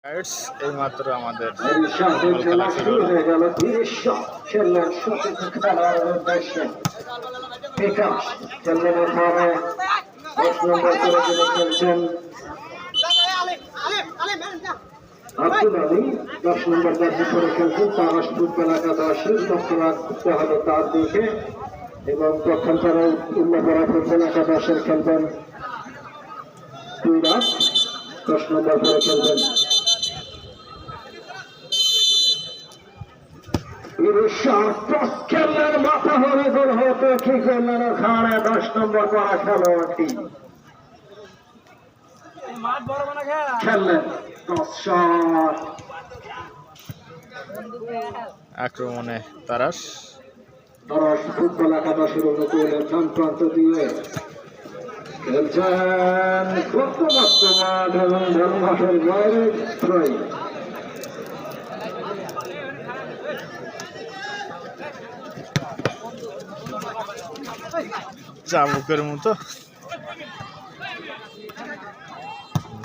Guides এইমাত্র আমাদের খেলা শুরু হয়ে গেল। 30 খেললেন সঠিক খেলার উদ্দেশ্যে বিকাশ খেললেন এখানে 10 নম্বর করে যিনি খেলছেন আব্দুল আলী 10 নম্বর জার্সি পরে খেলছেন তারাস ফুটবল একাদশী লক্ষ্য রাখতে হবে তার দিকে এবং পক্ষান্তরে উল্লাপাড়া ফুটবল একাদশের খেলবেন তুইরাজ 10 নম্বর করে খেলবেন খেললেন মাথা হলে গোল হতো কি করলেন ওখানে 10 নম্বর করা খেলোয়াড়টি খেললেন 10 শট আক্রমণে তারাস ফুটবল একাদশের অনুকূলে ডান প্রান্ত দিয়ে খেলছেন কত মাঠ এবং ধর্মঘাটের বাইরে ত্রয়ী চাবুকের মতো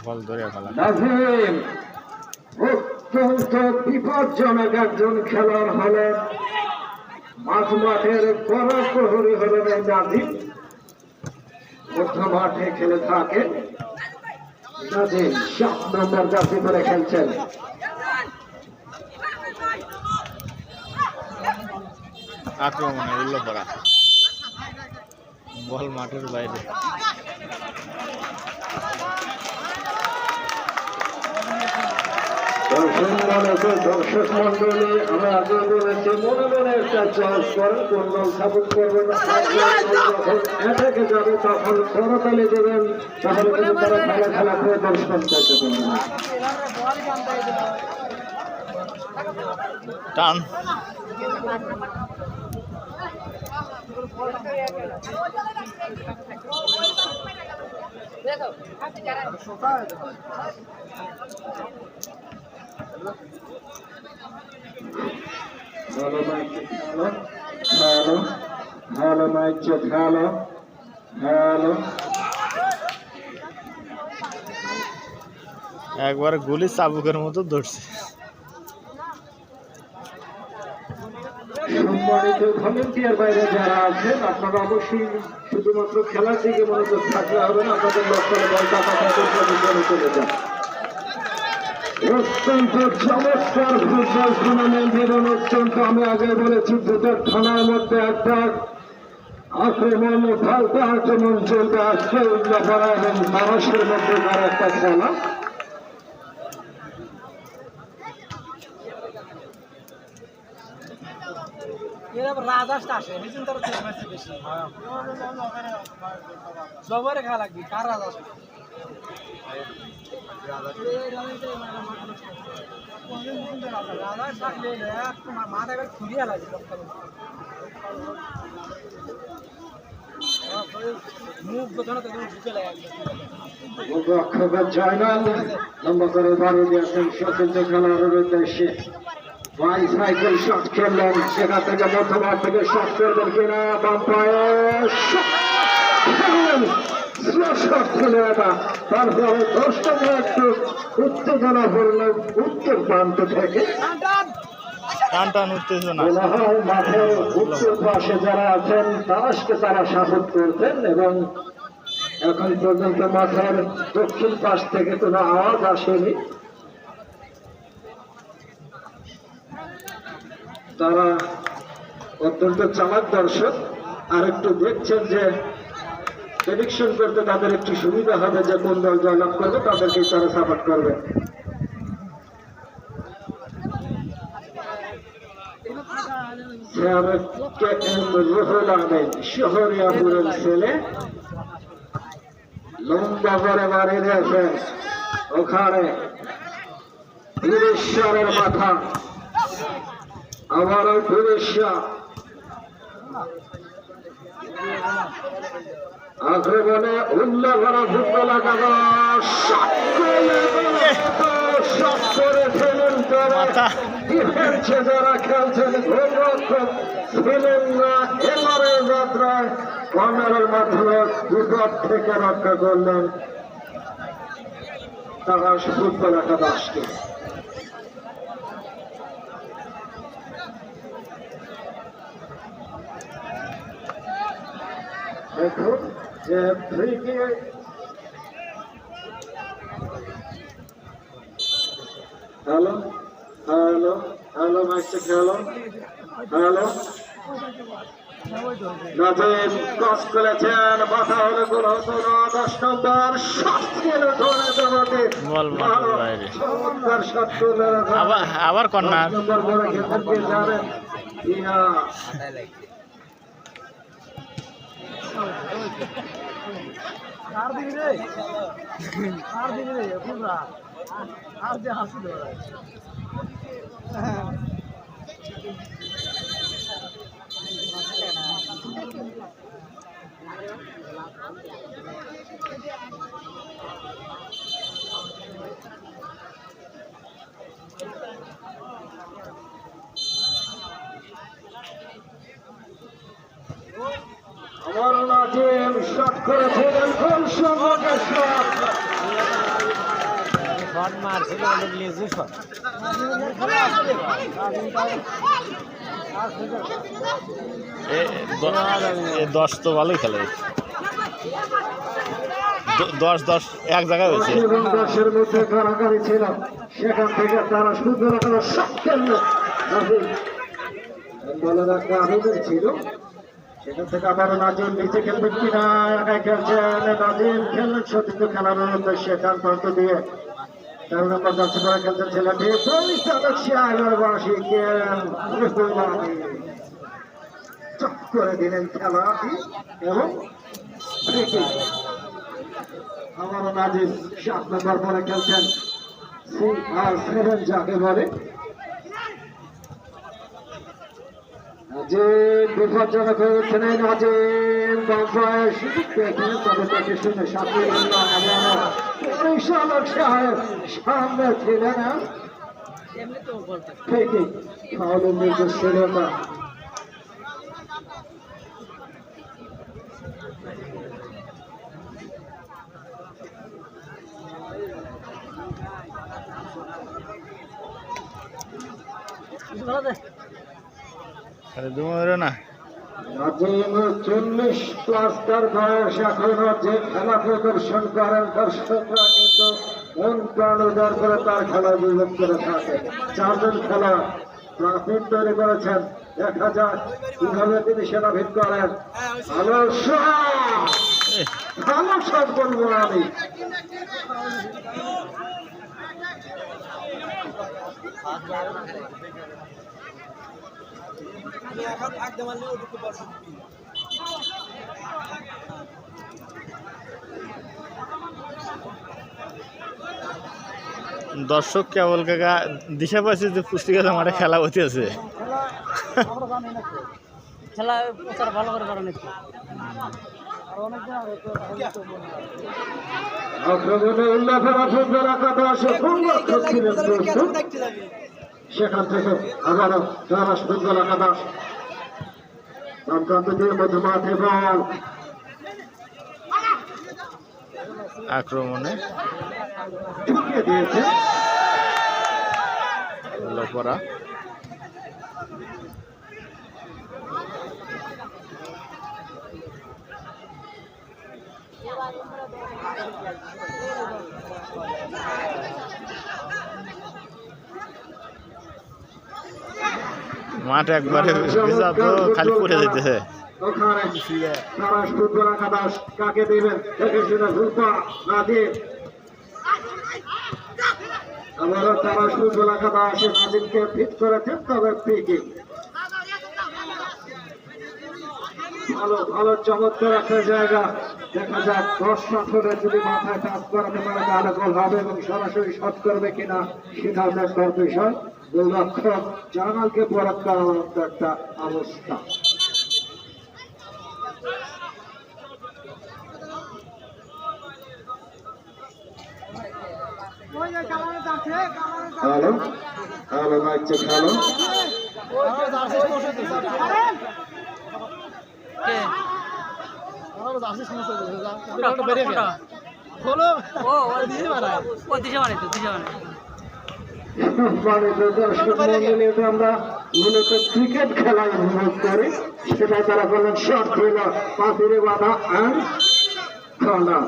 বল ধরে ফেলা নাজিম অত্যন্ত বিপজ্জনক একজন খেলোয়াড় হলেন মাঝ মাঠের বড় প্রহরী হলেন এই নাজিম মধ্য মাঠে খেলে থাকেন নাজিম 7 নম্বর জার্সি পরে খেলছেন আক্রমণে উল্লাপাড়া বল মাঠের বাইরে দর্শক মন্ডলী আমরা আগে বলেছি মনে মনে একটা চয়েস করেন কোন দল সাপোর্ট করবেন যখন অ্যাটাকে যাবে তখন করতালি দেবেন তাহলে কিন্তু তারা খেলা প্রদর্শন করতে পারবে টান ভালো ম্যাচ খেলো হ্যালো একবার গুলি চাবুকের মতো ধরছে সম্মানিত ভলেন্টিয়ার বাইরে যারা আছেন আপনারা অবশ্যই শুধুমাত্র খেলার দিকে মনোযোগ থাকলে হবে না আপনাদের লক্ষ্য বল টাকা চলে যান অত্যন্ত চমৎকার ফুটবল টুর্নামেন্ট এবং অত্যন্ত আমি আগে বলেছি দুটো থানার মধ্যে একটা আক্রমণ ফালতু আক্রমণ চলবে আজকে উল্লাপাড়া এবং তারাসের মধ্যে তার একটা খেলা জবরে খেলা লাগবে কার রাজা মাথা এবার খুলিয়া লাগে মুখ বোঝানো তো ঢুকে লাগে জয়নাল লম্বা করে বাড়ি দিয়েছেন সচেতন খেলার উদ্দেশ্যে বাইসাইকেল শট খেললেন সেখান থেকে মধ্যমাঠ থেকে শট করবেন কিনা বাম পায়ে শট খেলে এটা তারপরে 10 নম্বর একটু উত্তেজনা হল উত্তর প্রান্ত থেকে টান টান উত্তেজনা মাঠের উত্তর পাশে যারা আছেন তারাসকে তারা সাপোর্ট করতেন এবং এখন পর্যন্ত মাঠের দক্ষিণ পাশ থেকে কোনো আওয়াজ আসেনি তারা অত্যন্ত চালাক দর্শক আর একটু দেখছেন যে প্রেডিকশন করতে তাদের একটু সুবিধা হবে যে কোন দল জয়লাভ করবে তাদেরকে তারা সাপোর্ট করবে রুহুল আহমেদ শহরিয়াপুরের ছেলে লম্বা করে বাড়ি দিয়েছেন ওখানে বীরেশ্বরের মাথা আবারও বীরেশ্বর আক্রমণে উল্লাপাড়া ফুটবল একাদশ শট করে ফেলেন ডিফেন্সে যারা খেলছেন গোলরক্ষক ছিলেন না এবারে যাত্রায় কর্নারের মাধ্যমে বিপদ থেকে রক্ষা করলেন তারাশ ফুটবল একাদশকে। দেখুন যে free kick hello hello hello মাইকটা খেলো হ্যালো নাজিম ক্রস করেছেন মাথা হলে গোল হতো না 10 নম্বর শট ছিল ধরে জগতে বল মাঠের বাইরে চমৎকার শট তুলে রাখা আবার কর্নার 10 নম্বর বলে খেলতে কে জানেন ইয়া আর দিবি রে আর দিবি রে পুরা আর যে হাসি ধরে আমার নাজিম শট করেছিলেন গোল সংগ্রহের শট শট মারছিল ওদের লেজু শট এ 10 তো ভালোই খেলে 10 এক জায়গায় হয়েছে এবং 10-এর মধ্যে কারাকারি ছিল সেখান থেকে তারা সুন্দর একটা শট খেললো নাজিম বলার একটা আবেদন ছিল সেখান থেকে আবার নাজিম নিচে খেলবেন কিনা একাই খেলছেন নাজিম খেললেন সতীর্থ খেলার উদ্দেশ্যে তার প্রান্ত দিয়ে 13 নম্বর দর্শক করে খেলছেন ছেলেটি পরিচালক শাহর বাসীকে চক করে দিলেন খেলাটি এবং আবারও নাজিম 7 নম্বর পরে খেলছেন CR7 যাকে বলে নাজিম বিপজ্জনক হয়ে উঠছেন এই নাজিম বাম্পায় সুযোগ পেয়েছিলেন তবে তাকে শুনে সাথে পরিচালক সাহেব সামনে ছিলেন ঠিকই ফাউলের নির্দেশ ছিল না দুমরে না নাজিম 40 প্লাস তার বয়স এখনো যে খেলা প্রদর্শন করেন দর্শকরা কিন্তু মন প্রাণ উদার করে তার খেলা উপভোগ করে থাকে 4 জন খেলা প্রাথমিক তৈরি করেছেন দেখা যাক কিভাবে তিনি সেটা ভিত করেন ভালো শট বলবো আমি দর্শক কেবল কাকা দিশা পাচ্ছে যে পুস্তিকা মাঠে খেলা হতে আছে খেলা প্রচার ভালো করে করেন একটু আর অনেকদিন সেখান থেকে আবারও তারাশ ফুটবল একাদশ প্রান্ত দিয়ে মধ্যমাঠে বল আক্রমণে ঢুকিয়ে দিয়েছে পড়া মাঠ একবারে ভেজা তো খালি পড়ে যেতেছে ওখানে তারাশ ফুটবল একাদশ কাকে দেবেন দেখে শুনে ভুলপা না দিয়ে আবারও তারাশ ফুটবল একাদশ নাজিমকে ফিট করেছেন তবে ফ্রি ভালো ভালো চমৎকার একটা জায়গা দেখা যাক 10 পাথরে যদি মাথায় টাচ করাতে পারে তাহলে গোল হবে এবং সরাসরি শট করবে কিনা সেটাও দেখার বিষয় গোলরক্ষক জামালকে বরাদ করার মতো একটা অবস্থা hello hello mike check hello খোলো ও দিয়ে মারায় ও দিশা মানে তো দিশা মানে সম্মানিত দর্শক মন্ডলী, এটা আমরা মূলত ক্রিকেট খেলায় অনুভব করি। সেটা তারা বললেন শট ছিল পাথরে বাধা অ্যান্ড কর্নার।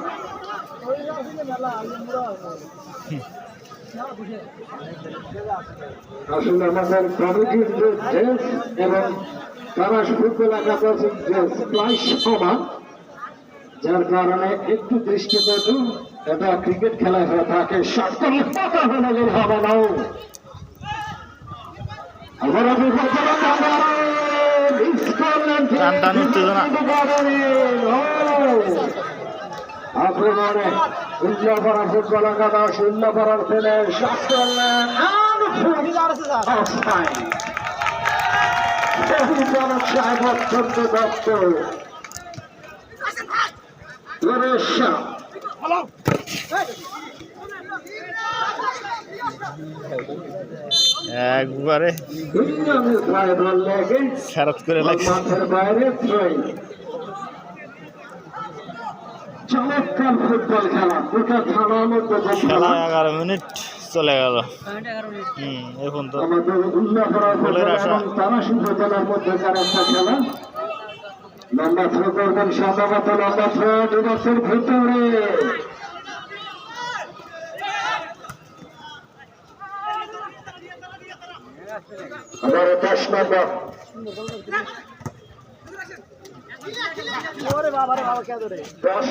আসলে আমাদের কমিটির যে ড্রেস এবং তারা ফুটবল একাদশের ড্রেস প্রায় সমান, যার কারণে একটু দৃষ্টিকটু এটা ক্রিকেট খেলায় হয়ে থাকে। শট করলে পাতা হলে গোল হবে না। টান উত্তেজনা। আক্রমণে উল্লাপাড়া ফুটবল একাদশ উল্লাপাড়ার ছেলে শট করলেন একবারে ফেরত করে লাগছে। মাঠের বাইরে চমৎকার ফুটবল খেলা, দুটা থানার মধ্যে খেলা 11 মিনিট চলে গেল। এখন তো আমাদের উল্লাপাড়া গোলের আশা। তারা উপজেলার মধ্যেকার একটা খেলা। লম্বা থ্রো করবেন সম্ভবত, লম্বা থ্রো ডিবক্সের ভিতরে আমার 10 নম্বর ওরে বাবা রে বাবা কে ধরে 10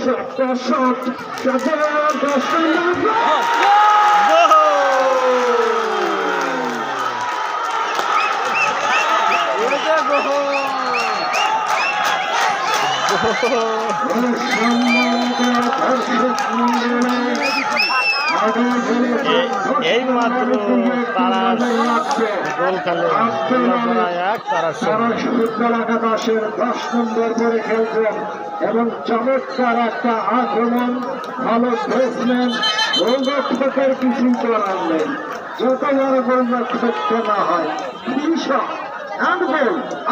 নম্বর এই মাত্র তারা গোল খেলে তারা ফুটবল একাদশের 10 নম্বর করে খেলছেন এবং চমৎকার একটা আক্রমণ, ভালো প্লেসমেন্ট, গোলরক্ষকের কিছু করার নেই। যত বড় গোলরক্ষক না হয়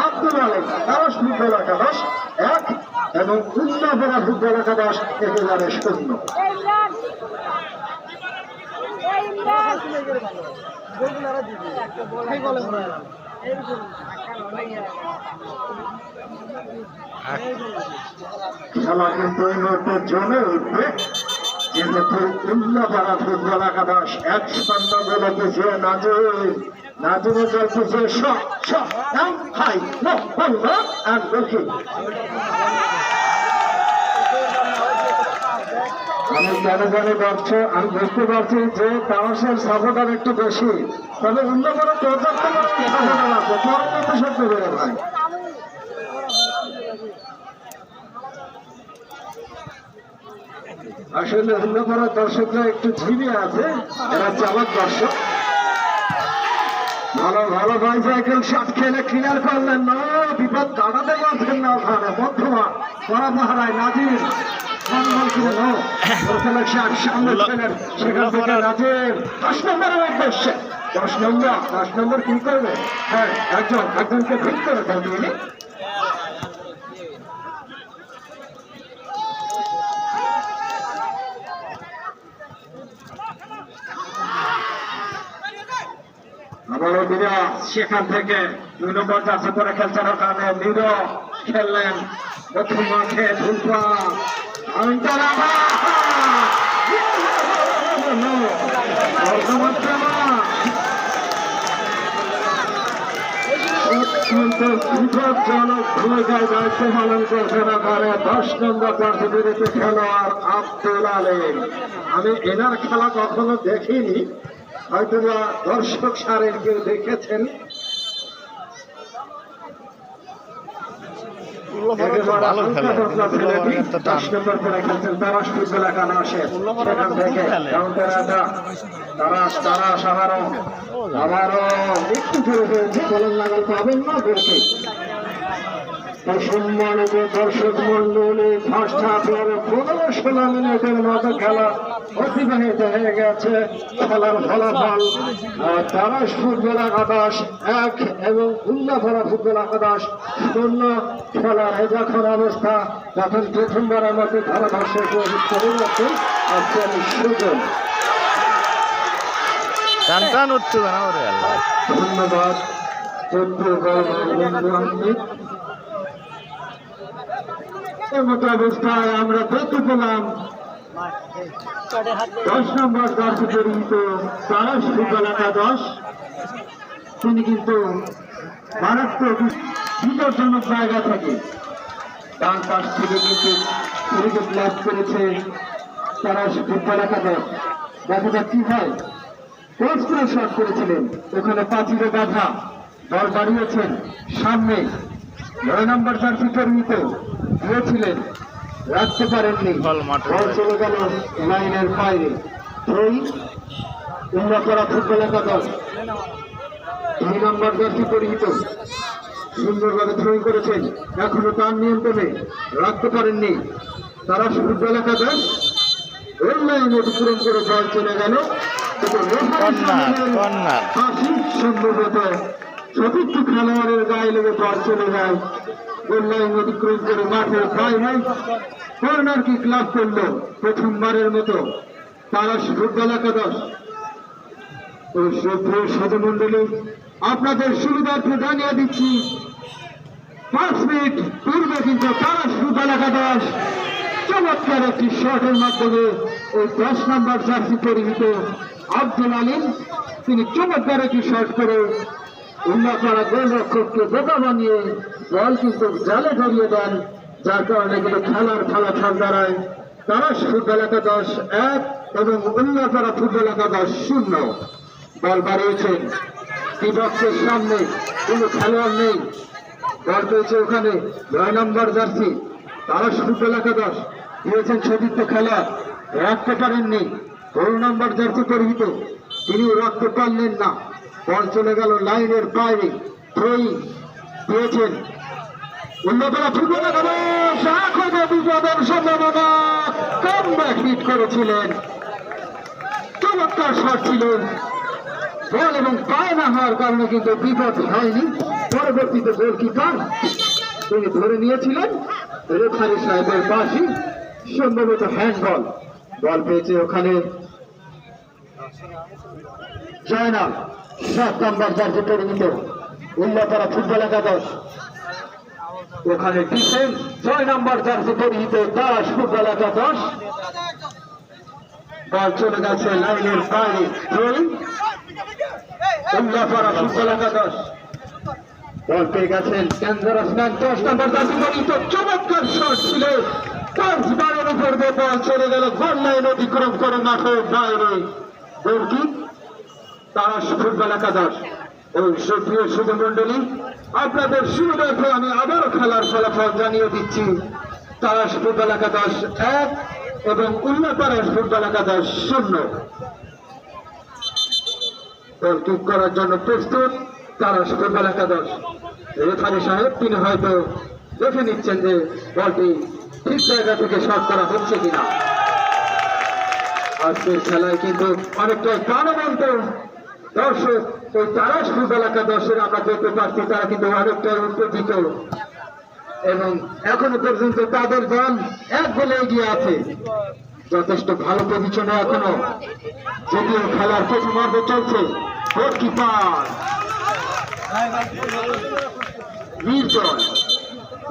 আব্দুল আলম তারা ফুটবল একাদশ 1 এবং উল্লাপাড়া ফুটবল একাদশ একেবারে 0। খেলা কিন্তু এই মুহূর্তে জমে উঠবে, যেহেতু উল্লাপাড়া ফুটবল একাদশ 1-0 গোলে পিছিয়ে নাজিরে জল পিছিয়ে আমি কেন জানি পারছো, আমি বুঝতে পারছি যে তামাশের সাপোর্টার একটু বেশি, তবে উল্লাপাড়া পর্যাপ্ত সাপোর্টার আছে, পরবর্তী সত্য বেড়ে ভাই। আসলে উল্লাপাড়ার দর্শকরা একটু ঝিমিয়ে আছে, এরা চালাক দর্শক। ভালো বাইসাইকেল শট খেলে ক্লিয়ার করলেন না, বিপদ কাটাতে পারছেন না ওখানে বর্ধমান কড়া পাহারায় নাজির সেখান থেকে নাজির 10 নম্বরের উদ্দেশ্যে 10 নম্বর কি করবে? হ্যাঁ, একজনকে ঠিক করে ফেলবে। আবারও বিরাজ সেখান থেকে 2 নম্বর চাষে করে খেলছেন, ওখানে নিরো খেললেন প্রথম মাঠে ধুলপা বিপজ্জনক ভূমিকায় দায়িত্ব পালন করছেন ওখানে 10 নম্বর চাষে বিরুদ্ধে খেলোয়াড় আব্দুল আলীম। আমি এনার খেলা কখনো দেখিনি, হয়তো দর্শক সারের কেউ দেখেছেন। ভালো খেলে 10 নম্বর করে খেলছেন তারাশ ফুটবল একাদশে, সেখান থেকে কাউন্টার অ্যাটাক তারাশ আবারও একটু ফেলে বলেন লাগাল পাবেন না বলছে। সম্মানিত দর্শক মন্ডলী, ফার্স্ট হাফের 15-16 মিনিটের মতো খেলা অতিবাহিত হয়ে গেছে। খেলার ফলাফল তারাশ ফুটবল একাদশ 1 এবং উল্লাপাড়া ফুটবল একাদশ 0। খেলার যখন অবস্থা তখন প্রথমবারের মতো ধারাভাষ্য পরিবর্তন আছেন সুজন। টান টান উঠছে না ওরে আল্লাহ। ধন্যবাদ আহমেদ। এমতো অবস্থায় আমরা দেখতে পেলাম 10 নম্বর জার্সি পরিহিত তারাশ ফুটবল একাদশ, তিনি কিন্তু মারাত্মক বিপজ্জনক জায়গা থেকে ডান পাশ থেকে কিন্তু উইকেট লাভ করেছে তারাশ ফুটবল একাদশ। দেখা যাক কি হয়। কোচ করে শট করেছিলেন, ওখানে পাঁচিলে বাধা, বল বাড়িয়েছেন সামনে, 9 নম্বর জার্সি পরিহিত দিয়েছিলেন, রাখতে পারেননি, বল মাঠে বল চলে গেল লাইনের বাইরে। থ্রোই উন্নতরা ফুটবল একাদশ, 2 নম্বর জার্সি পরিহিত সুন্দরভাবে থ্রোইং করেছেন, এখনো তার নিয়ন্ত্রণে, রাখতে পারেননি তারা ফুটবল একাদশ। গোল লাইন অতিক্রম করে বল চলে গেল, সম্ভবত সতীর্থ খেলোয়াড়ের গায়ে লেগে বল চলে যায়, গোল লাইন অতিক্রম করে মাঠের বাইরে কর্নার কিক লাভ করল প্রথমবারের মতো তারাশ ফুটবল একাদশ। ও শ্রদ্ধেয় সাধুমণ্ডলী, আপনাদের সুবিধার্থে জানিয়ে দিচ্ছি 5 মিনিট পূর্বে কিন্তু তারাশ ফুটবল একাদশ চমৎকার একটি শটের মাধ্যমে ওই 10 নম্বর জার্সি পরিহিত আব্দুল আলিম তিনি চমৎকার একটি শট করে উল্লাপাড়া গোলরক্ষককে বোকা বানিয়ে বল কিন্তু জালে ধরিয়ে দেন, যার কারণে কিন্তু খেলার ফলাফল দাঁড়ায় তারাশ ফুটবল একাদশ 1 এবং উল্লাপাড়া ফুটবল একাদশ 0। বল বাড়িয়েছেন বক্সের সামনে, কোনো খেলোয়াড় নেই, বল পেয়েছে ওখানে 9 নম্বর জার্সি তারাশ ফুটবল একাদশ, দিয়েছেন সতীর্থ খেলা, রাখতে পারেননি 16 নম্বর জার্সি পরিহিত, তিনিও রাখতে পারলেন না, বল চলে গেল লাইনের বাইরে। থ্রোইং দিয়েছেন উন্নতরা ফুটবল একাদশ, এখনো বিপদের সম্ভাবনা, কামব্যাক হিট করেছিলেন, চমৎকার শট ছিল, বল এবং পায়ে না হওয়ার কারণে কিন্তু বিপদ হয়নি। পরবর্তীতে গোলকিপার তিনি ধরে নিয়েছিলেন, রেফারি সাহেবের পাশে সম্ভবত হ্যান্ডবল, বল পেয়েছে ওখানে জয়নাল 7 নম্বর জার্সি পরিহিত উল্লাপাড়া ফুটবল একাদশ, ওখানে ডিফেন্স 6 নম্বর জার্সি পরিহিত তারাশ ফুটবল একাদশ, বল চলে গেছে লাইনের বাইরে। উল্লাপাড়া ফুটবল একাদশ বল পেয়ে গেছেন ডেঞ্জারাস ম্যান 10 নম্বর জার্সি পরিহিত, চমৎকার শট ছিল, 5 বারের উপর দিয়ে বল চলে গেল গোল লাইন অতিক্রম করে মাঠের বাইরে। গোলকিক তারাশ ফুটবল একাদশ। ওই সুপ্রিয় সুধীমণ্ডলী, আপনাদের সুবিধার্থে আমি আবারও খেলার ফলাফল জানিয়ে দিচ্ছি, তারাশ ফুটবল একাদশ 1 এবং উল্লাপাড়া ফুটবল একাদশ 0। বল কিক করার জন্য প্রস্তুত তারাশ ফুটবল একাদশ। রেফারি সাহেব তিনি হয়তো দেখে নিচ্ছেন যে বলটি ঠিক জায়গা থেকে শট করা হচ্ছে কিনা। আজকের খেলায় কিন্তু অনেকটাই প্রাণবন্ত দর্শক ওই তারাশ ফুটবল একাদশের আমরা দেখতে পাচ্ছি, তারা কিন্তু অনেকটাই উত্তেজিত এবং এখনো পর্যন্ত তাদের দল 1 গোলে এগিয়ে আছে, যথেষ্ট ভালো পজিশনে এখনো, যদিও খেলার প্রথমার্ধ চলছে। গোলকিপার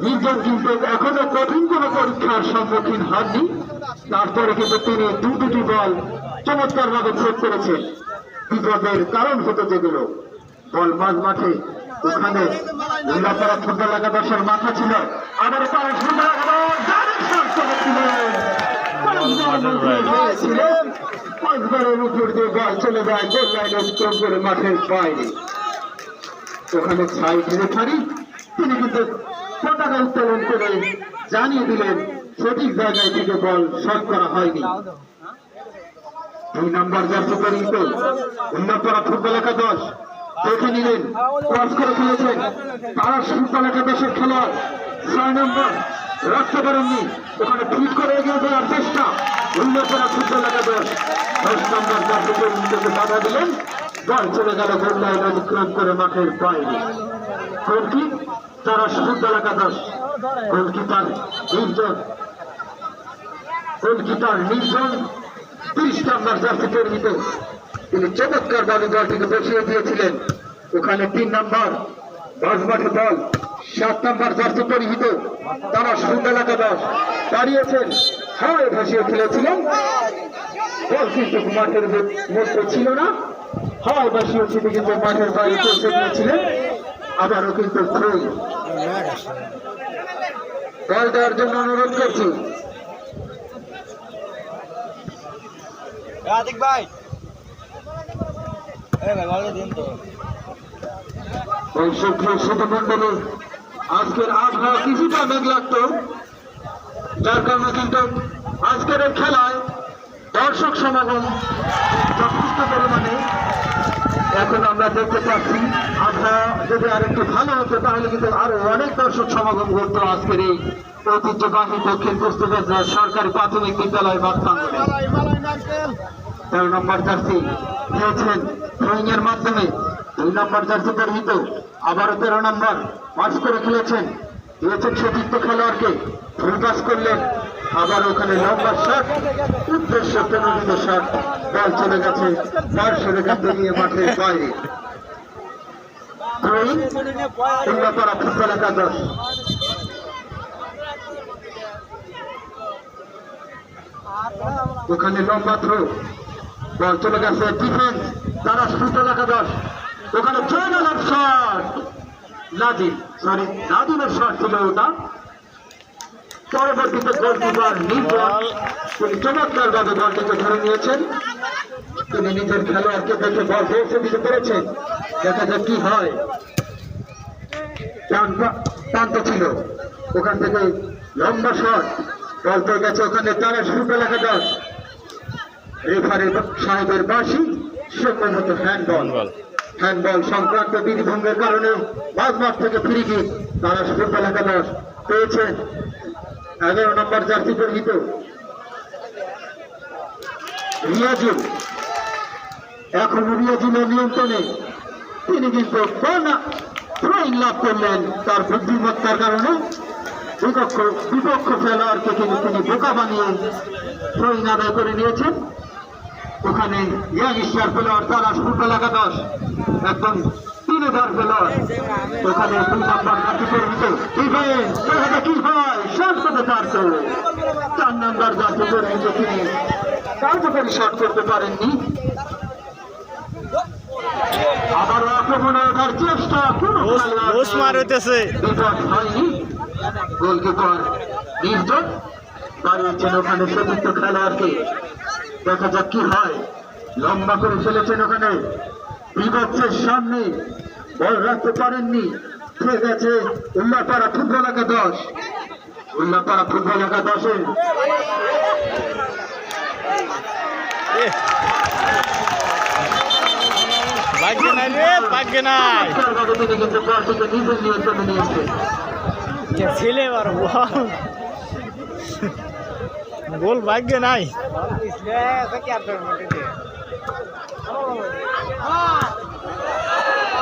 নির্জন কিন্তু এখনো কঠিন কোন পরীক্ষার সম্মুখীন হননি, তারপরে কিন্তু তিনি দুটি বল চমৎকার ভাবে সেভ করেছেন, বিপদের কারণ হতে যেগুলো। বল মাঝ মাঠে, ওখানে উল্লাপাড়া ফুটবল একাদশের মাথা ছিল, আবার তারাশ ফুটবল একাদশের 5 বারের উপর দিয়ে বল চলে যায় গোল লাইন অতিক্রম করে মাঠের বাইরে। ওখানে সাইড রেফারি তিনি কিন্তু পতাকা উত্তোলন করে জানিয়ে দিলেন সঠিক জায়গায় থেকে বল শট করা হয়নি। 2 নম্বর জার্সি পরিহিত উল্লাপাড়া ফুটবল একাদশ দেখে নিলেন, ক্রস করে খেলেছেন তারাশ ফুটবল একাদশের খেলোয়াড় 6 নম্বর, রাখতে পারেননি, ওখানে ফিট করে এগিয়ে যাওয়ার চেষ্টা উল্লাপাড়া ফুটবল একাদশ। 10 নম্বর জার্সি পরিহিতকে বাধা দিলেন, বল চলে গেল গোল লাইন অতিক্রম করে মাঠের বাইরে। গোলকিক তারাশ ফুটবল একাদশ। গোলকিপার নির্জন 30 নম্বর জার্সি পরিহিত তিনি চমৎকার ভাবে দলটিকে বসিয়ে দিয়েছিলেন। ওখানে 3 নম্বর বাজমাঠে বল 7 নম্বর জার্সি পরিহিত তারা সুন্দর একাদশ দাঁড়িয়েছেন, হাওয়ায় ভাসিয়ে খেলেছিলেন। বল কিন্তু মাঠের মধ্যে ছিল না, হাওয়ায় ভাসিয়ে ছিল কিন্তু মাঠের বাইরে পৌঁছে দিয়েছিলেন। আবারও কিন্তু থ্রোই বল দেওয়ার জন্য অনুরোধ করছি। শতমন্ডলী আজকের আবহাওয়া কিছুটা মেঘলাক্ত, যার কারণে কিন্তু আজকের এই খেলায় দর্শক সমাগম যথেষ্ট পরিমাণে এখন আমরা দেখতে পাচ্ছি। আবহাওয়া যদি আরেকটু ভালো হতো তাহলে কিন্তু আরো অনেক দর্শক সমাগম ঘটতো আজকের এই ঐতিহ্যবাহী দক্ষিণ কুষ্টিয়া সরকারি প্রাথমিক বিদ্যালয় মাঠ প্রাঙ্গণে। 13 নম্বর জার্সি পেয়েছেন থ্রোয়িং এর মাধ্যমে, 2 নম্বর জার্সি পরিহিত আবারও 13 নম্বর পাস করে খেলেছেন, দিয়েছেন সতীর্থ খেলোয়াড়কে, ফুল পাস করলেন। আবার ওখানে লম্বা শট, উদ্দেশ্য প্রণোদিত শট, বল চলে গেছে পার্শ্ব রেখা পেরিয়ে মাঠের বাইরে। থ্রোয়িং উল্লাপাড়া ফুটবল একাদশ। ওখানে লম্বা থ্রো, বল চলে গেছে ডিফেন্স তারা ফুটবল একাদশ। ওখানে জয়নালের শট, নাদিমের শট ছিল ওটা। পরবর্তীতে গোলকিপার নির্জন তিনি চমৎকার ভাবে বলটিকে ধরে নিয়েছেন, তিনি নিজের খেলোয়াড়কে দেখে বল পৌঁছে দিতে পেরেছেন। দেখা যাক কি হয়। টানতে ছিল, ওখান থেকে লম্বা শট, বল পেয়ে গেছে ওখানে তারা ফুটবল একাদশ। রেফারি সাহেবের বাঁশি, সম্ভবত হ্যান্ডবল সংক্রান্ত বিধিভঙ্গের কারণে মাঝমাঠ থেকে ফ্রি কিক তারা ফুটবল একাদশ পেয়েছেন। 11 নম্বর জার্সি পরিহিত রিয়াজুল, এখন রিয়াজুলের নিয়ন্ত্রণে তিনি কিন্তু থ্রোয়িং লাভ করলেন তার বুদ্ধিমত্তার কারণে। বিপক্ষ খেলোয়াড়কে কিন্তু তিনি বোকা বানিয়ে থ্রোয়িং আদায় করে নিয়েছেন। ওখানে ইয়াং স্টার খেলোয়াড় তারা ফুটবল একাদশ একদম তিনধার খেলোয়াড়। ওখানে 2 নম্বর জার্সি পরিহিত কি হয় শট করতে পারত, 4 নম্বর জার্সি পরিহিত তিনি কার্যকরী শট করতে পারেননি। আবারও আক্রমণে ওঠার চেষ্টা, বিপদ হয়নি। গোলকিপার নির্জন দাঁড়িয়েছেন ওখানে সতীর্থ খেলোয়াড়কে, দেখা যাক কি হয়। লম্বা করে ফেলেছেন ওখানে, বিপক্ষের সামনে বল রাখতে পারেননি। ঠিক আছে উল্লাপাড়া ফুটবল একাদশ, উল্লাপাড়া ফুটবল একাদশে তিনি কিন্তু বলটিকে নিজের নিয়ন্ত্রণে নিয়েছেন। গোল ভাগ্য নাই।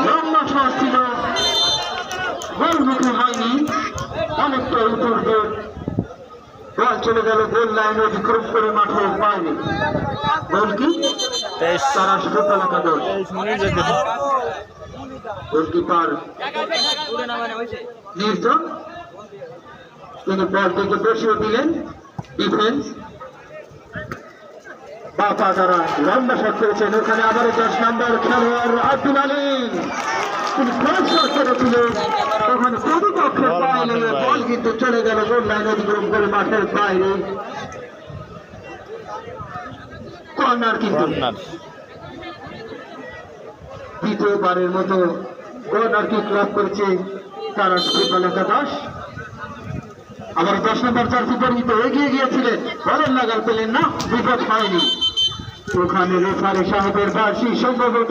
লম্বা শট ছিল, গোলমুখী হয়নি, অনেকটা উপর দিয়ে বল চলে গেল গোল লাইন অতিক্রম করে মাঠের বাইরে। গোল কি তারা ফুটবল একাদশ। গোলকিপার নির্জন তিনি বলটিকে বসিয়ে দিলেন। ডিফেন্স বাপা তারা লম্বা শট করেছেন, ওখানে আবারও 10 নম্বর খেলোয়াড় আব্দুল আলীম তিনি ক্রস শট করেছিলেন। ওখানে প্রতিপক্ষের বাইরে বল কিন্তু চলে গেল গোল লাইন অতিক্রম করে মাঠের বাইরে। কর্নার কিন্তু দ্বিতীয়বারের মতো কর্নার কিক লাভ করেছে তারা ফুটবল একাদশ। আবার 10 নম্বর জার্সি পরিহিত এগিয়ে গিয়েছিলেন, বলের লাগাল পেলেন না, বিপদ হয়নি। ওখানে রেফারি সাহেবের বাঁশি, সম্ভবত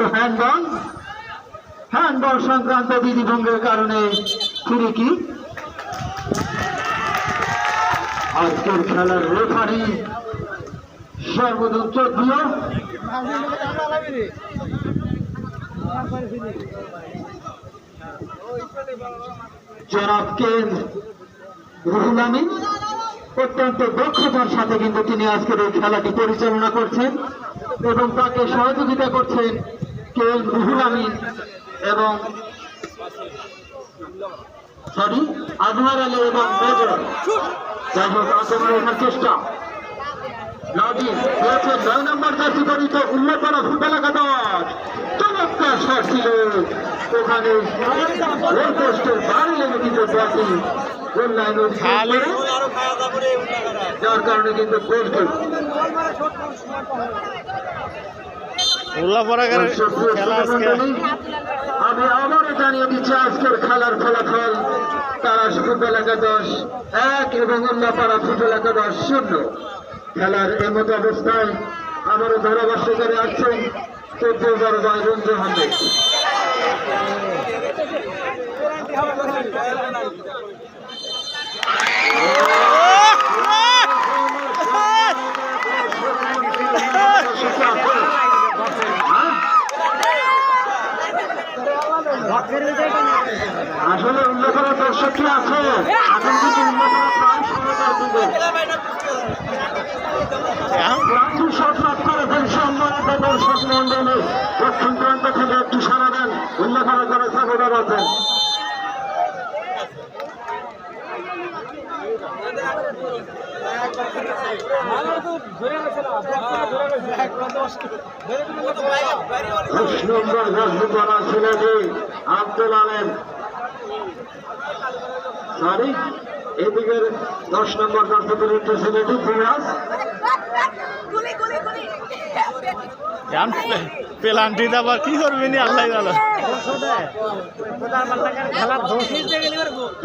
হ্যান্ডবল সংক্রান্ত বিধিভঙ্গের কারণে ফ্রি কিক। আজকের খেলার রেফারি সর্বদূর চোদ্দীয় জনাব কে রুহুল আমিন অত্যন্ত দক্ষতার সাথে কিন্তু তিনি আজকের এই খেলাটি পরিচালনা করছেন এবং তাকে সহযোগিতা করছেন কে রুহুল আমিন এবং আজহার আলী এবং মেজর। যাই হোক আক্রমণের চেষ্টা নাজিম রয়েছে 9 নম্বর জার্সি পরিত উল্লাপাড়া ফুটবল একাদশ। চমৎকার শট ছিল ওখানে গোল পোস্টের বাইরে লেগে কিন্তু ব্যাটিং গোল লাইন যার কারণে কিন্তু গোল আমি আবারও জানিয়ে দিচ্ছি আজকের খেলার ফলাফল তারাস ফুটবল একাদশ 1 এবং উল্লাপাড়া ফুটবল একাদশ 0। খেলার এমত অবস্থায় আবারও ধারাভাষ্য করে আসছেন 14 জয় রঞ্জু আহমেদ। আসলে উল্লেখের দর্শক কি আছে এখন কিন্তু উল্লেখের প্রায় সমতার দিকে সম্মানিত দর্শক মন্ডলী দক্ষিণ প্রান্ত থেকে একটু সারা দেন উল্লেখের করে সাপোর্টার আছেন। আব্দুল আলেম সরি এদিকে 10 নম্বর জার্সি ছেলেটি ফিরাজ পেলান্টি আবার কি করবি নি আল্লাহ ভালো।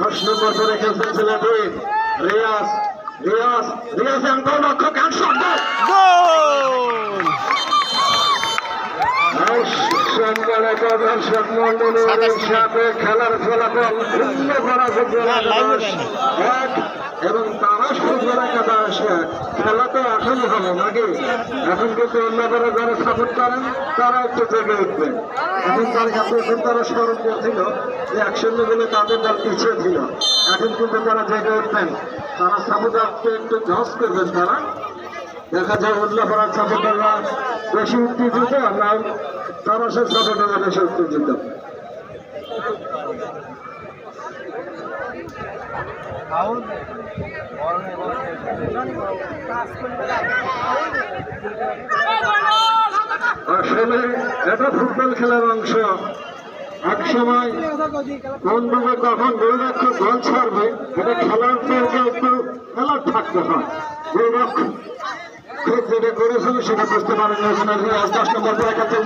10 নম্বর করে খেলছেন ছেলেটি রিয়াজ রিয়াজ রিয়াজ লক্ষ্য দর্শক মন্ডলীর সাথে খেলার ফলাফল এবং তারাস ফুটবল একাদশ খেলা তো এখনই হবে নাকি? এখন কিন্তু অন্য করে যারা সাপোর্ট করেন তারা একটু জেগে উঠবেন। এখন তারা স্মরণ করছিল যে 1-0 বলে তাদের দল পিছিয়ে ছিল, এখন কিন্তু তারা জেগে উঠবেন, তারা সাপোর্টারকে একটু জজ করবেন। তারা দেখা যায় উল্লাপাড়ার সাপোর্টাররা বেশি উত্তেজিত না তারাসের সাপোর্টাররা বেশি উত্তেজিত। আসলে এটা ফুটবল খেলার অংশ। এক সময় কোন দিকে কখন গোলরক্ষক গোল ছাড়বে এটা খেলার দলকে একটু খেলার থাকতে হয়। গোলরক্ষক যেটা করেছিল সেটা বুঝতে পারেন না। 10 নম্বর করে খেলতে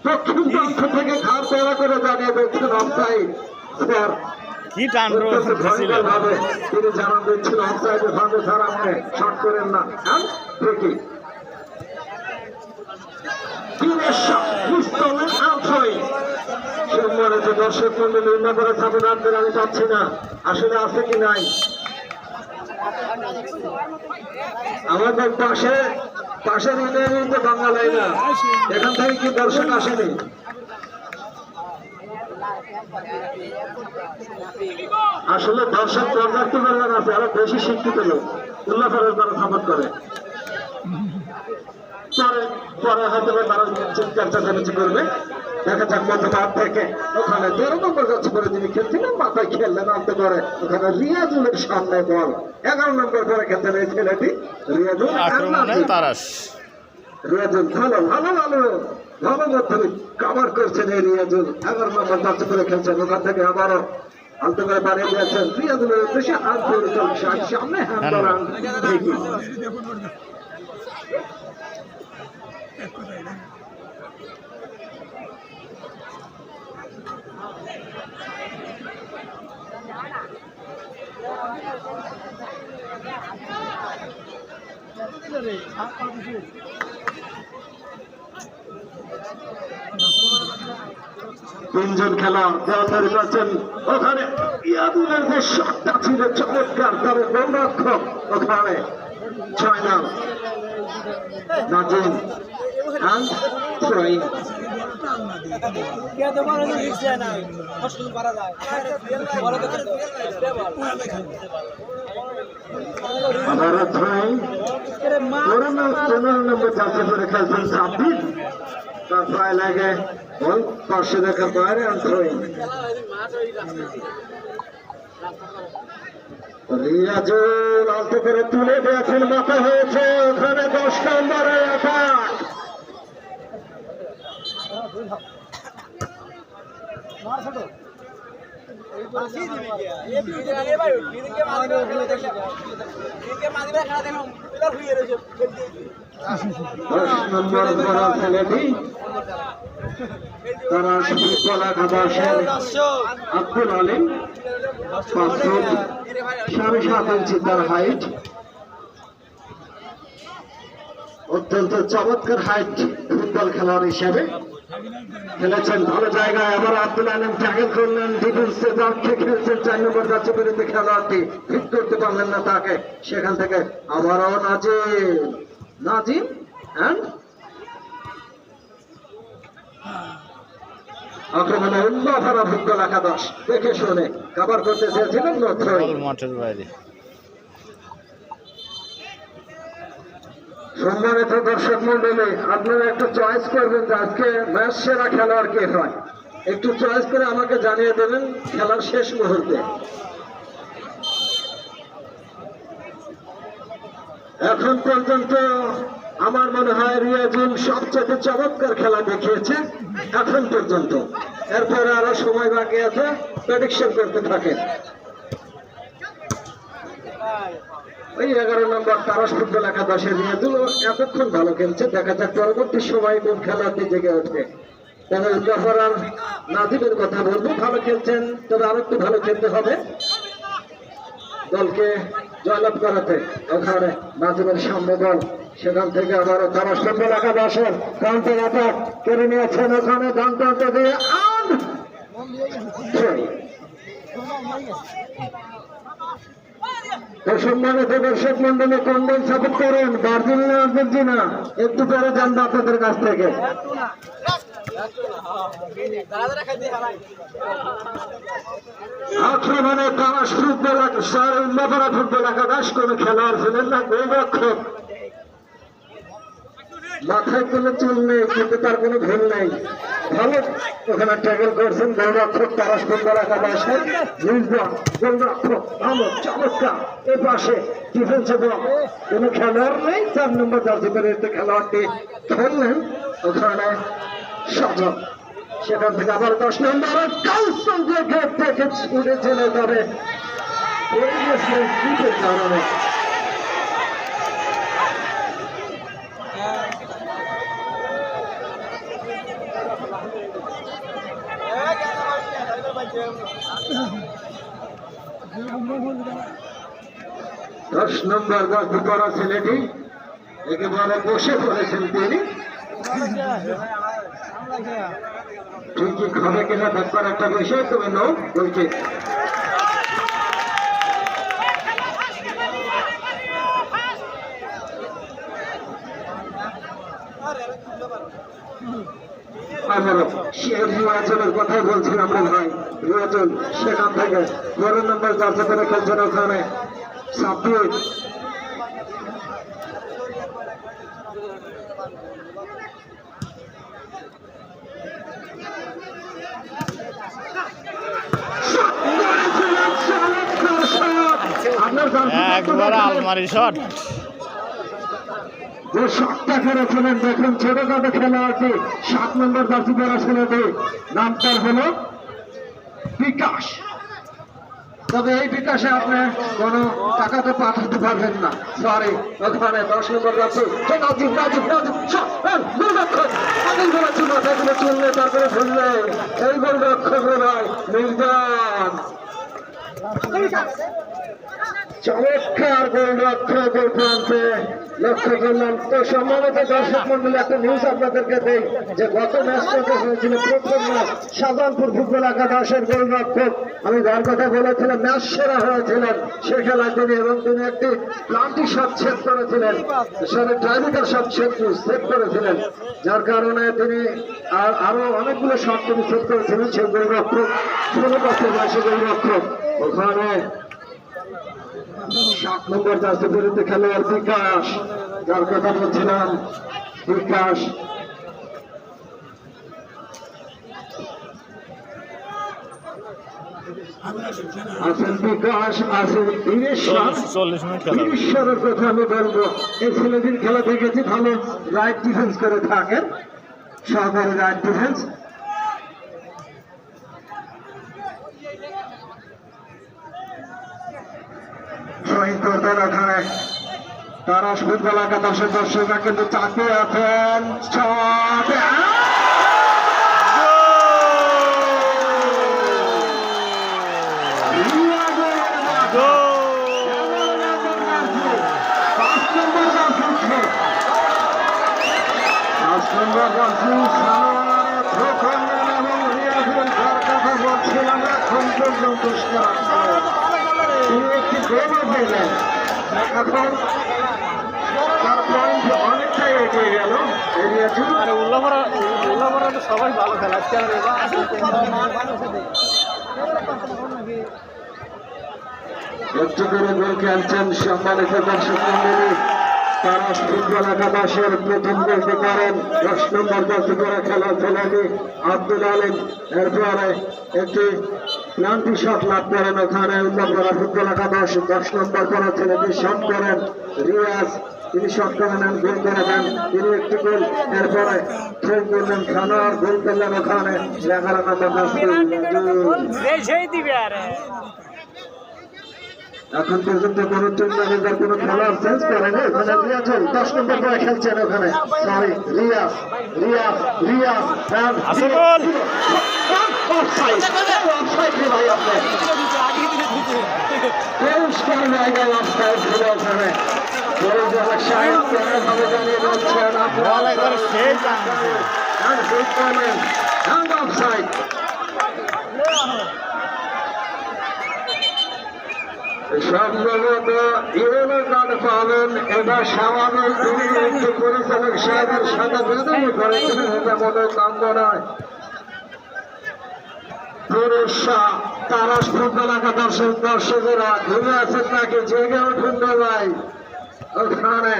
দক্ষিণ প্রান্ত থেকে ঘাট তৈরি করে জানিয়ে দিচ্ছেন অফসাইড। কি টান ভাবে তিনি জানান দিচ্ছেন অফসাইডের ভাবে স্যার আপনি শট করেন না। ঠিকই দর্শক মন্ডলী করে সাপোর্টারদের আমি পাচ্ছি না, আসলে আছে কি নাই। আমাদের পাশের ইউনিয়নে বাংলায় না, এখান থেকে কি দর্শক আসেনি? আসলে দর্শক পর্যাপ্ত পরিমাণ আছে, আরো বেশি শিক্ষিত লোক উল্লাফারের দ্বারা সাপোর্ট করে। পরে হয়তো তারা চিৎকার চেঁচামেচি করবে। দেখা যাক মধ্যমাঠ থেকে ওখানে 13 নম্বর যাচ্ছে করে যিনি খেলছিলেন মাথায় খেললেন আনতে পারে ওখানে রিয়াজুলের সামনে বল 11 নম্বর করে খেলছেন এই ছেলেটি রিয়াজুল। রিয়াজুল ভালো ভালো ভালো ভালো মধ্যে কাভার করছেন এই রিয়াজুল। 11 নম্বর যাচ্ছে করে খেলছেন ওখান থেকে আবারও আনতে করে বাড়িয়ে দিয়েছেন রিয়াজুলের উদ্দেশ্যে হাত ধরে চলছে সামনে হ্যান্ড করান ঠিকই। তিনজন খেলা দেওয়া তৈরি করছেন ওখানে ইয়াদুলের যে শটটা ছিল চমৎকার, তবে গোলরক্ষক ওখানে 6 নাম নাজিম আবারও থ্রোয়িং 15 নম্বর চাষে করে খেলছেন সাব্বির, তার পায়ে লাগে বল পাশে দেখার বাইরে আর থ্রোয়িং। রিয়াজুল আলতো করে তুলে দিয়েছেন, মাথা হয়েছে ওখানে 10 নম্বরের অ্যাটাক। ছেলেটি তারা ফুটবল একাদশের আব্দুল আলিম, 5 ফুট 7.5 ইঞ্চি তার হাইট, অত্যন্ত চমৎকার হাইট ফুটবল খেলোয়াড় হিসেবে খেলেছেন। ভালো জায়গায় আবার আব্দুল আলিম ট্যাকেল করলেন, ডিফেন্সে রক্ষে খেলছেন 4 নম্বর যাচ্ছে বিরুদ্ধে খেলোয়াড়টি হিট করতে পারলেন না তাকে, সেখান থেকে আবারও নাজিম অ্যান্ড আক্রমণে উল্লাফারা ফুটবল একাদশ দেখে শুনে কভার করতে চেয়েছিলেন মাঠের বাইরে। সম্মানিত দর্শক মন্ডলী, আপনারা একটু চয়েস করবেন যে আজকে ম্যাচ সেরা খেলোয়াড় কে হয়, একটু চয়েস করে আমাকে জানিয়ে দেবেন খেলার শেষ মুহূর্তে। এখন পর্যন্ত আমার মনে হয় রিয়াজুল সবচেয়ে চমৎকার খেলা দেখিয়েছে এখন পর্যন্ত। এরপরে আরো সময় বাকি আছে, প্রেডিকশন করতে থাকে। ওই 11 নম্বর তারস ফুটবল একাদশের রিয়াজুল এতক্ষণ ভালো খেলছে, দেখা যাক পরবর্তী সময় কোন খেলাটি জেগে ওঠে। তবে জাফর আর নাজিমের কথা বলবো, ভালো খেলছেন, তবে আরো একটু ভালো খেলতে হবে দলকে জয়লাভ করাতে। ওখানে নাজিমের সামনে দল, সেখান থেকে আবারও তারস ফুটবল একাদশের কাউন্টার অ্যাটাক কেড়ে নিয়েছেন, ওখানে ডান প্রান্তে দিয়ে সম্মানিত দর্শক মন্ডলী, কোন দল সাপোর্ট করেন, ব্রাজিল না আর্জেন্টিনা? একটু পরে জানবো আপনাদের কাছ থেকে। আক্রমণে তারাস ফুটবল ফুটবল একাদশ কোন খেলোয়াড় ছিলেন না, গোলরক্ষক মাথায় কোনো চুল নেই কিন্তু তার কোনো ভুল নেই, ভালো ওখানে ট্যাকেল করছেন গোলরক্ষক তারাস ফুটবল একাদশের গোলরক্ষক ভালো চমৎকার। এ পাশে ডিফেন্সে কোনো খেলোয়াড় নেই, 4 নম্বর জার্সি পরে খেলোয়াড়টি খেললেন ওখানে সজল, সেখান থেকে আবার 10 নম্বরের কাউন্সিল দিয়ে গেট থেকে উঠেছিল, তবে কারণে দশ নম্বর জার্সি পরা ছেলেটি একেবারে বসে পড়েছেন তিনি, ঠিকই খাবে কিনা দেখবার একটা বিষয়, তবে নো বলছে। রিয়াজুলের কথাই বলছিলাম রে ভাই, রিয়াজুল সেখান থেকে 12 নম্বর জার্সি পরে খেলছেন ওখানে সাব্বির, একবার আলমারি শট, যে শটটা করেছিলেন দেখুন ছোটখাটো খেলোয়াড়টি 7 নম্বর জার্সি পরা ছেলেটি, নামটার হলো বিকাশ। তবে এই বিকাশে আপনি কোনো টাকা তো পাঠাতে পারবেন না, সরি। ওখানে 10 নম্বর জার্সি চললে তারপরে ভুললে এই গোলরক্ষক ভাই মির্জান চমৎকার গোলরক্ষক ওই প্রান্তে লক্ষ্য করলাম। তো সম্মানিত দর্শক মন্ডলী, একটা নিউজ আপনাদেরকে দেই যে গত ম্যাচটাতে হয়েছিল প্রথম ম্যাচ শাহজাহানপুর ফুটবল একাদশের গোলরক্ষক, আমি যার কথা বলেছিলাম ম্যাচ সেরা হয়েছিলেন সে খেলায় তিনি, এবং তিনি একটি প্লান্টি শট সেভ করেছিলেন, সরি ট্রাইবিকার শট সেভ করেছিলেন, যার কারণে তিনি আরো অনেকগুলো শট তিনি সেভ করেছিলেন। সেই গোলরক্ষক 16 বছর বয়সী গোলরক্ষক ওখানে 7 নম্বর জার্সি বিরুদ্ধে খেলোয়াড় বিকাশ, যার কথা বলছিলাম বিকাশ আছেন, বিকাশ আছেন ঈশ্বরের কথা আমি বলবো। এই ছেলেদিন খেলা দেখেছি ভালো রাইট ডিফেন্স করে থাকেন, সহকারী রাইট ডিফেন্স। ওখানে তারা ফুটবল একাদশের দর্শকরা কিন্তু চাপিয়ে আছেন। বলছিলাম এখন পর্যন্ত তিনি একটি গোল দিলেন, এখন তার পয়েন্ট অনেকটাই এগিয়ে গেল। সবাই ভালো খেলা একটু করে গোল খেলছেন সম্মানিত দর্শক মন্ডলী। তারা ফুটবল একাদশের প্রথম গোলটি করেন 10 নম্বর জার্সি পরা খেলা খেলানি আব্দুল আলিম, এরপরে একটি প্লান্টি শট লাভ করেন ওখানে উল্লাপাড়া ফুটবল একাদশ 10 নম্বর পরা ছেলেটি শট করেন রিয়াজ, তিনি শট করে নেন, গোল করে দেন, তিনি একটি গোল, এরপরে থ্রো করলেন খানার, গোল করলেন ওখানে 11 নম্বর জার্সি। এখন পর্যন্ত কোন টিম ম্যানেজার কোন খেলার চেঞ্জ করেনি। ওখানে রিয়াজুল 10 নম্বর করে খেলছেন ওখানে, সরি রিয়াজ সম্ভবত ইউরোপের কার্ড পাবেন। এবার স্বাভাবিক তিনি একটি পরিচালক সাহেবের সাথে বেদনী করেছিলেন, এটা মনে কাম্য নয়। পুরুষরা তারা ফুটবল একাদশের দর্শকেরা ঘুরে আছেন নাকি জেগে উঠুন ভাই। ওখানে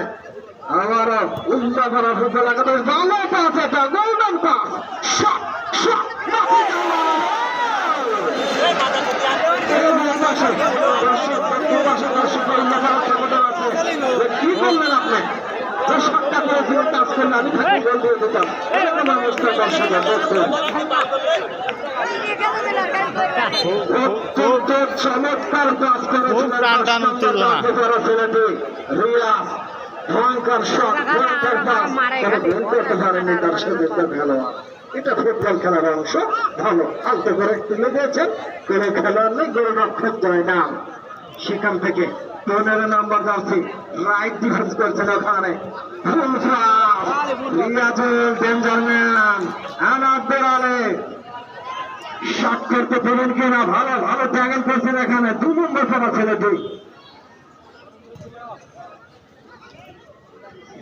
আবারও উল্টা করা ফুটবল একাদশ ভালো পাস, এটা গোল্ডেন পাস, কি করলেন আপনি? শটটা করেছিলেন টাচ করলে আমি থাকি গোল দিয়ে দিতাম, এরকম অবস্থা দর্শকের দেখছেন। অত্যন্ত চমৎকার কাজ করেছিলেন রিয়াজ, ভয়ঙ্কর শট, ভয়ঙ্কর পাস, গোল করতে পারেননি তার সুযোগটা খেলোয়াড়। এটা ফুটবল খেলার অংশ, ভালো আলতো করে তুলে দিয়েছেন, কোনো খেলোয়াড় নেই, গোলরক্ষক জয় নাম। সেখান থেকে 15 নম্বর জার্সি রাইট ডিফেন্স করছেন ওখানে রিয়াজুল, বেঞ্জামিন আব্দুল আলী শট করতে পারেন কিনা, ভালো ভালো ট্যাগল করছেন এখানে 2 নম্বর করা ছেলেটি,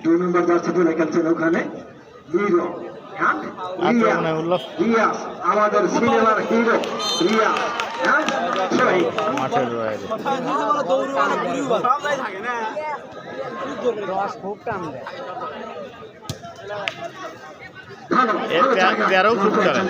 2 নম্বর জার্সি পরে খেলছেন ওখানে হিরো রিয়াজ, আমাদের সিনেমার হিরো রিয়াজ। মাঠের বাইরে তেরো ফুট করে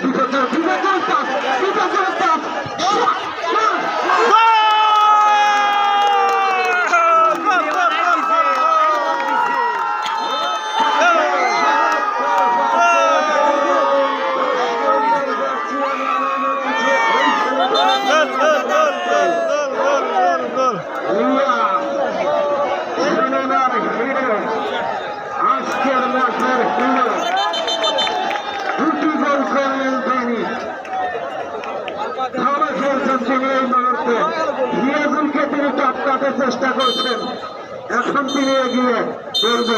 চেষ্টা করছেন, এখন তিনি এগিয়ে বলব